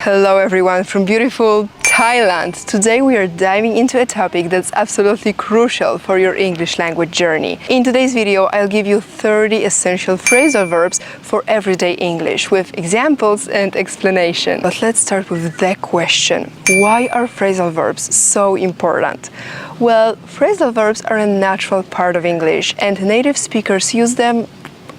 Hello everyone from beautiful Thailand. Today we are diving into a topic that's absolutely crucial for your English language journey. In today's video, I'll give you 30 essential phrasal verbs for everyday English with examples and explanation. But let's start with the question. Why are phrasal verbs so important? Well, phrasal verbs are a natural part of English and native speakers use them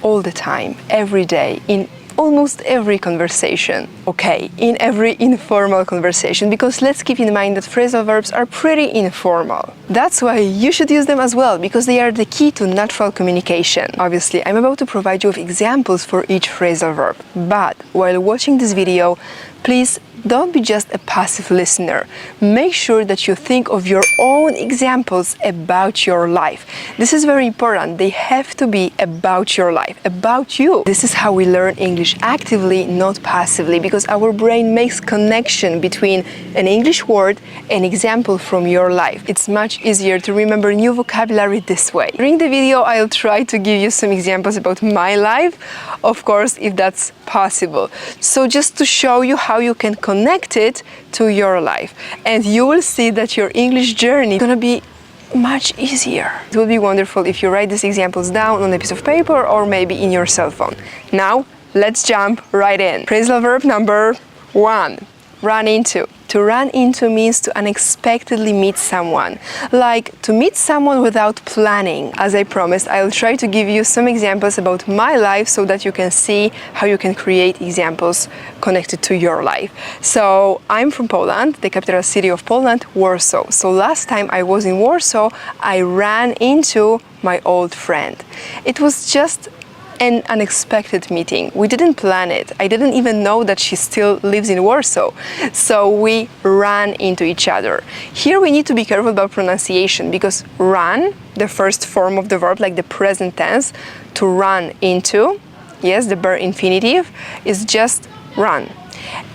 all the time, every day, in almost every conversation. Okay, in every informal conversation, because let's keep in mind that phrasal verbs are pretty informal. That's why you should use them as well, because they are the key to natural communication. Obviously, I'm about to provide you with examples for each phrasal verb, but while watching this video, please don't be just a passive listener. Make sure that you think of your own examples about your life. This is very important. They have to be about your life, about you. This is how we learn English actively, not passively, because our brain makes connection between an English word and example from your life. It's much easier to remember new vocabulary this way. During the video, I'll try to give you some examples about my life, of course, if that's possible. So just to show you how you can connect it to your life, and you will see that your English journey is gonna be much easier. It will be wonderful if you write these examples down on a piece of paper or maybe in your cell phone. Now, let's jump right in. Phrasal verb number 1, run into. To run into means to unexpectedly meet someone, like to meet someone without planning. As I promised, I'll try to give you some examples about my life so that you can see how you can create examples connected to your life. So I'm from Poland, the capital city of Poland, Warsaw. So last time I was in Warsaw, I ran into my old friend. It was just an unexpected meeting. We didn't plan it. I didn't even know that she still lives in Warsaw. So we ran into each other. Here we need to be careful about pronunciation because run, the first form of the verb, like the present tense, to run into, yes, the bare infinitive, is just run.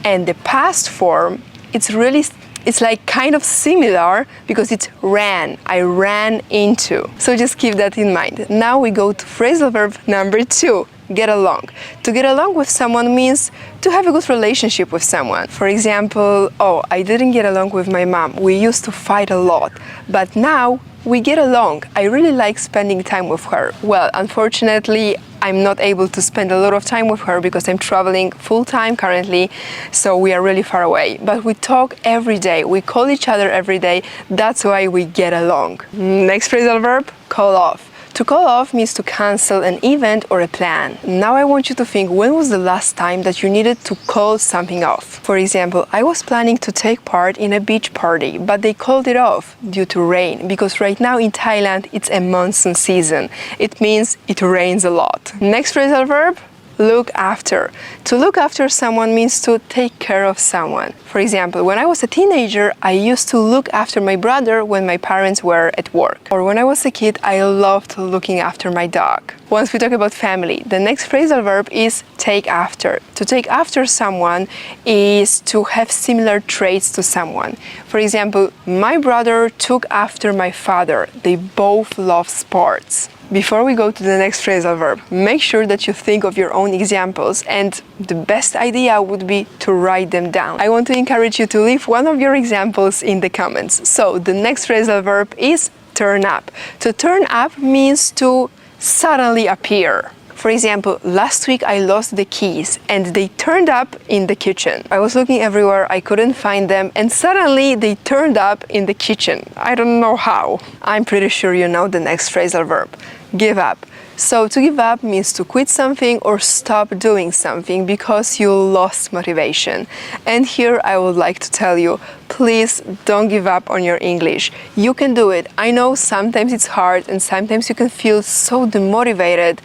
And the past form, it's like kind of similar because it's ran. I ran into. So just keep that in mind. Now we go to phrasal verb number 2, get along. To get along with someone means to have a good relationship with someone. For example, oh, I didn't get along with my mom. We used to fight a lot, but now we get along. I really like spending time with her. Well, unfortunately, I'm not able to spend a lot of time with her because I'm traveling full-time currently, so we are really far away. But we talk every day, we call each other every day, that's why we get along. Next phrasal verb, call off. To call off means to cancel an event or a plan. Now I want you to think, when was the last time that you needed to call something off? For example, I was planning to take part in a beach party, but they called it off due to rain, because right now in Thailand it's a monsoon season. It means it rains a lot. Next phrasal verb, look after. To look after someone means to take care of someone. For example, when I was a teenager, I used to look after my brother when my parents were at work. Or when I was a kid, I loved looking after my dog. Once we talk about family, the next phrasal verb is take after. To take after someone is to have similar traits to someone. For example, my brother took after my father. They both love sports. Before we go to the next phrasal verb, make sure that you think of your own examples, and the best idea would be to write them down. I want to encourage you to leave one of your examples in the comments. So the next phrasal verb is turn up. To turn up means to suddenly appear. For example, last week I lost the keys and they turned up in the kitchen. I was looking everywhere, I couldn't find them, and suddenly they turned up in the kitchen. I don't know how. I'm pretty sure you know the next phrasal verb. Give up. So to give up means to quit something or stop doing something because you lost motivation. And here I would like to tell you, please don't give up on your English. You can do it. I know sometimes it's hard and sometimes you can feel so demotivated,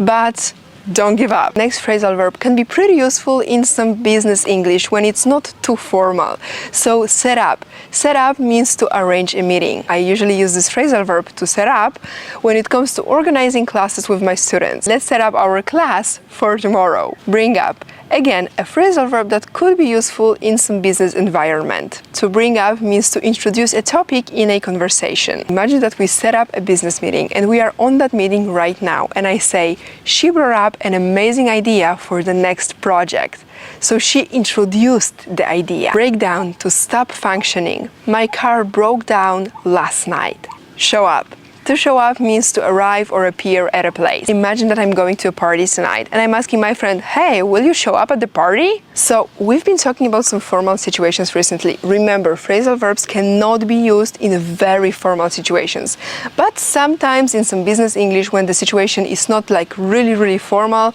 but don't give up. Next phrasal verb can be pretty useful in some business English when it's not too formal. So set up. Set up means to arrange a meeting. I usually use this phrasal verb to set up when it comes to organizing classes with my students. Let's set up our class for tomorrow. Bring up. Again, a phrasal verb that could be useful in some business environment. To bring up means to introduce a topic in a conversation. Imagine that we set up a business meeting and we are on that meeting right now, and I say, she brought up an amazing idea for the next project. So she introduced the idea. Breakdown, to stop functioning. My car broke down last night. Show up. To show up means to arrive or appear at a place. Imagine that I'm going to a party tonight and I'm asking my friend, hey, will you show up at the party? So we've been talking about some formal situations recently. Remember, phrasal verbs cannot be used in very formal situations. But sometimes in some business English, when the situation is not like really formal,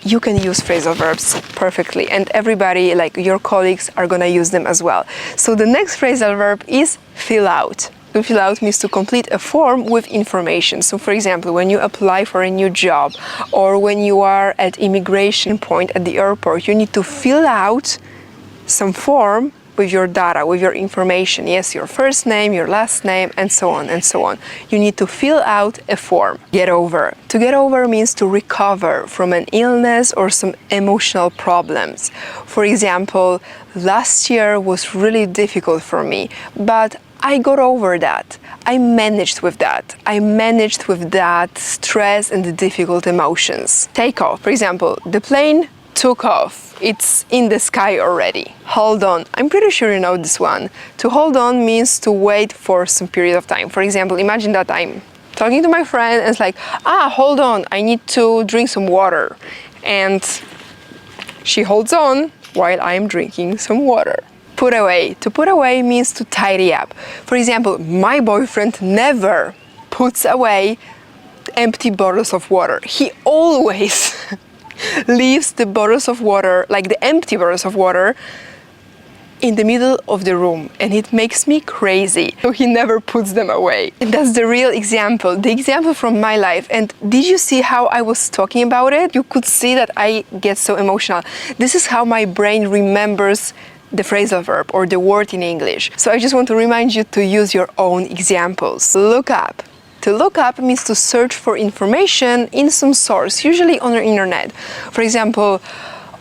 you can use phrasal verbs perfectly, and everybody, like your colleagues, are gonna use them as well. So the next phrasal verb is fill out. To fill out means to complete a form with information. So for example, when you apply for a new job or when you are at immigration point at the airport, you need to fill out some form with your data, with your information. Yes, your first name, your last name, and so on and so on. You need to fill out a form. Get over. To get over means to recover from an illness or some emotional problems. For example, last year was really difficult for me, but I got over that. I managed with that. I managed with that stress and the difficult emotions. Take off. For example, the plane took off. It's in the sky already. Hold on. I'm pretty sure you know this one. To hold on means to wait for some period of time. For example, imagine that I'm talking to my friend and it's like, hold on, I need to drink some water. And she holds on while I'm drinking some water. Put away. To put away means to tidy up. For example, my boyfriend never puts away empty bottles of water. He always leaves the bottles of water, like the empty bottles of water, in the middle of the room, and it makes me crazy. So he never puts them away. And that's the real example, the example from my life. And did you see how I was talking about it? You could see that I get so emotional. This is how my brain remembers the phrasal verb or the word in English. So I just want to remind you to use your own examples. Look up. To look up means to search for information in some source, usually on the internet. For example,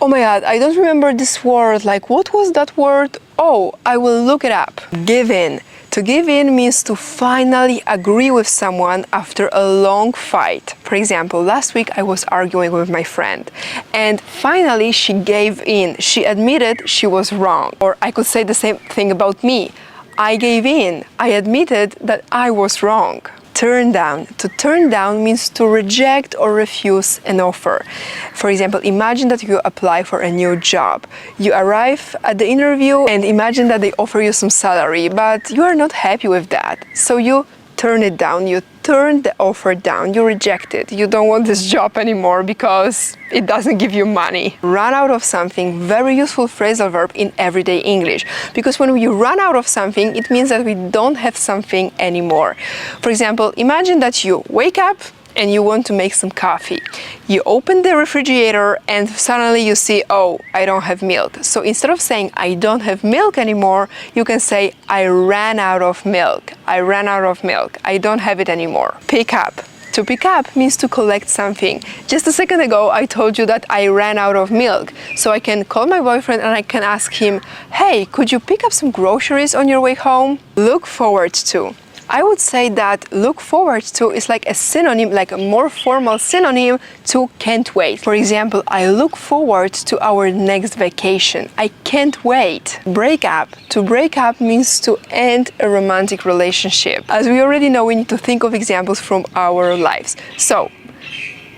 oh my god, I don't remember this word, like what was that word? Oh, I will look it up. Give in. To give in means to finally agree with someone after a long fight. For example, last week I was arguing with my friend and finally she gave in. She admitted she was wrong. Or I could say the same thing about me. I gave in. I admitted that I was wrong. Turn down. To turn down means to reject or refuse an offer. For example, imagine that you apply for a new job. You arrive at the interview and imagine that they offer you some salary, but you are not happy with that. So you turn it down. You turn the offer down. You reject it. You don't want this job anymore because it doesn't give you money. Run out of something, very useful phrasal verb in everyday English. Because when we run out of something, it means that we don't have something anymore. For example, imagine that you wake up and you want to make some coffee. You open the refrigerator and suddenly you see, oh, I don't have milk. So instead of saying, I don't have milk anymore, you can say, I ran out of milk. I ran out of milk. I don't have it anymore. Pick up. To pick up means to collect something. Just a second ago, I told you that I ran out of milk. So I can call my boyfriend and I can ask him, hey, could you pick up some groceries on your way home? Look forward to. I would say that look forward to is like a synonym, like a more formal synonym to can't wait. For example, I look forward to our next vacation. I can't wait. Break up. To break up means to end a romantic relationship. As we already know, we need to think of examples from our lives. So,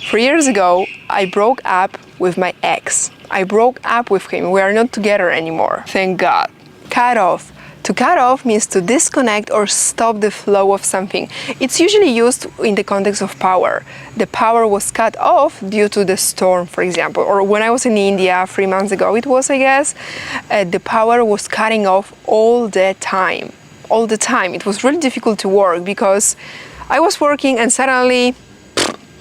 3 years ago, I broke up with my ex. I broke up with him. We are not together anymore. Thank God. Cut off. To cut off means to disconnect or stop the flow of something. It's usually used in the context of power. The power was cut off due to the storm, for example. Or when I was in India 3 months ago, it was, I guess, the power was cutting off all the time. All the time. It was really difficult to work because I was working and suddenly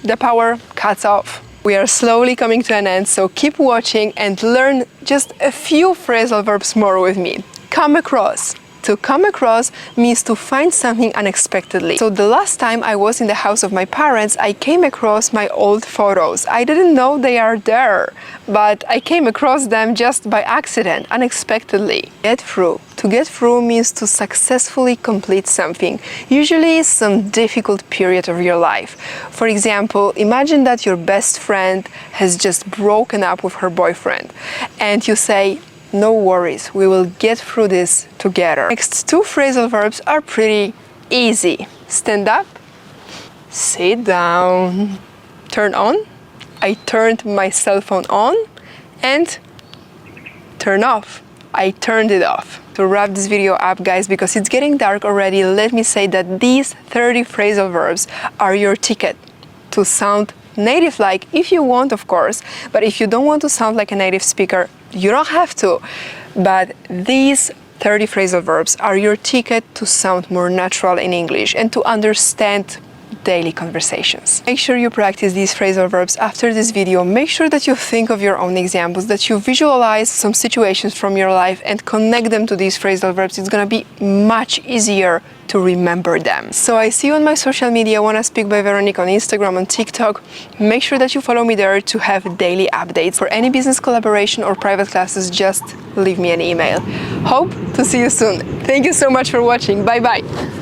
the power cuts off. We are slowly coming to an end, so keep watching and learn just a few phrasal verbs more with me. Come across. To come across means to find something unexpectedly. So the last time I was in the house of my parents, I came across my old photos. I didn't know they are there, but I came across them just by accident, unexpectedly. Get through. To get through means to successfully complete something, usually some difficult period of your life. For example, imagine that your best friend has just broken up with her boyfriend, and you say, "No worries, we will get through this together." Next two phrasal verbs are pretty easy. Stand up, sit down, turn on. I turned my cell phone on, and turn off. I turned it off. To wrap this video up, guys, because it's getting dark already, let me say that these 30 phrasal verbs are your ticket to sound native-like, if you want, of course, but if you don't want to sound like a native speaker, you don't have to. But these 30 phrasal verbs are your ticket to sound more natural in English and to understand daily conversations. Make sure you practice these phrasal verbs after this video. Make sure that you think of your own examples, that you visualize some situations from your life and connect them to these phrasal verbs. It's gonna be much easier to remember them. So I see you on my social media, wannaspeakbyveroniq on Instagram and TikTok. Make sure that you follow me there to have daily updates. For any business collaboration or private classes, just leave me an email. Hope to see you soon. Thank you so much for watching. Bye bye.